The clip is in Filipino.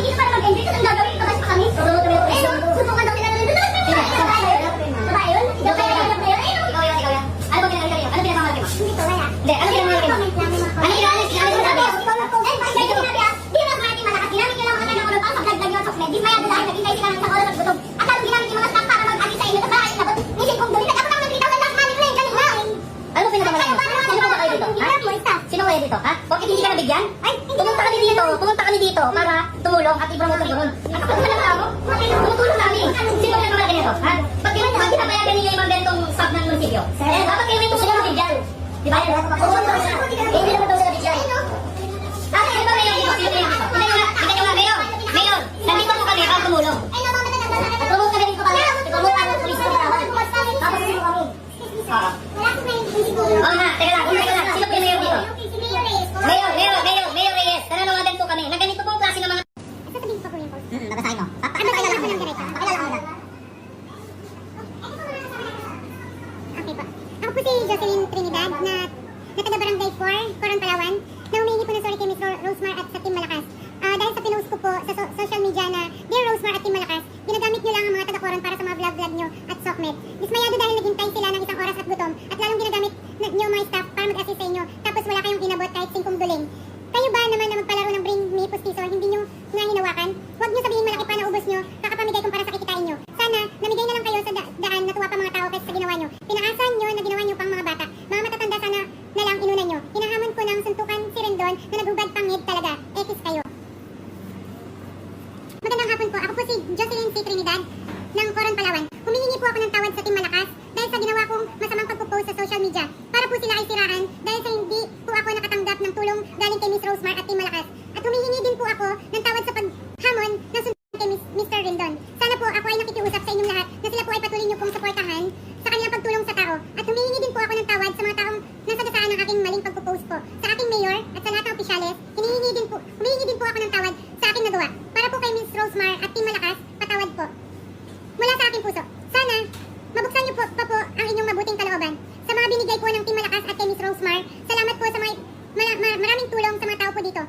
tumigil para mag-enjoy. Kasi ang gagawin, labas pa kami. Eh, subukan daw kinala nito. Babae yun? Ikaw kaya yung na yun? Ikaw yan. Ano ba pinagawa? Ano pinagawa mo? Hindi ko kaya. Hindi, ano pinagawa mo? Ano ginawa mo? Sinabi mo sabi? Di ba Martin malakas? Ginamit nyo lang mga kanyang ulo pang pagdagdag yung chocolate. Di ba yan dahil naghintay sila ng isang oras at gutom. At lalo ginamit yung mga staff para mag-alis sa inyo. Tapos bakit inabot? Nisip kong dumi. Nag-abot ako ng 3,000 last money claim. Kanina. Ano pinagawa mo? Sino ba kayo dito? Sino kayo dito? Ha? Bakit hindi ka nabigyan? Ay, pumunta kami dito para tumulong at i-promote yung doon. At kapag naman ako, tumutulong kami. Sino ba nagawa ganito? Ha? Ba't pinapayagan ninyo yung mga ganitong staff ng munisipyo? Eh, dapat kayo may tumulong na bigyan. Di ba? Hindi naman daw sila bigyan. Ah, ano ba kayo? Tingnan nyo nga, Mayor, nandito po kami para tumulong. At promote kami dito kami. I-promote ang police ng tawag. Tapos sino kami? Oo nga, teka lang. Sino po yung mayor dito? Mayor Reyes. Nananawagan po kami na ganito pong klase ng mga... Sasabihin ko po yung post. Babasahin mo. Pakilala ko ng diretso. Pakilala mo na. Okay po. Ako po si Jocelyn Trinidad na taga Barangay 4, Coron, Palawan, na humingi po ng sorry kay Miss Rosemar at sa Team Malakas. Dahil sa pinost ko po sa social media na Dear Rosemar at Team Malakas, ginagamit nyo lang ang mga taga-Coron para sa mga vlog nyo at Sokmed. Dismayado dahil naghintay sila ng isang oras at gutom at lalong ginagamit nyo mga staff para mag-assist sa inyo tapos wala kayong inabot kahit 5 duling. Kayo ba naman na magpalaro ng Bring Me Pustiso, hindi nyo nga hinawakan? Huwag nyo sabihin malaki pa na ubos nyo, kakapamigay kung para sa kikitain nyo. Sana, namigay na lang kayo sa daan, natuwa pa mga tao kasi sa ginawa nyo. Pinaasan nyo na ginawa nyo pang mga bata. Mga matatanda sana na lang inunan nyo. Hinahamon ko ng suntukan si Rendon na naghubad pangid talaga. Ekis kayo. Magandang hapon po. Ako po si Jocelyn C. Trinidad ng Coron, Palawan. Humihingi po ako ng tawad sa Team Malakas dahil sa ginawa kong masamang pagpo-post sa social media para po sila ay siraan dahil sa hindi po ako nakatanggap ng tulong galing kay Miss Rosemar at Team Malakas. At humihingi din po ako ng tawad sa paghamon ng suntukan kay Mr. Rendon. Sana po ako ay nakikiusap sa inyong lahat na sila po ay patuloy niyo pong suportahan sa kanilang pagtulong sa tao. At humihingi din po ako ng tawad sa mga taong nasagasaan ng aking maling pagpo-post po. Sa aking mayor at sa lahat ng opisyales, humihingi din po ako ng tawad sa aking nagawa. Para po kay Miss Rosemar at Team Malakas, patawad po. Mula sa aking puso. Sana, mabuksan niyo pa po ang inyong mabuting kalooban. Sa mga binigay po ng Team Malakas at kay Miss Rosemar, salamat po sa maraming tulong sa mga tao po dito.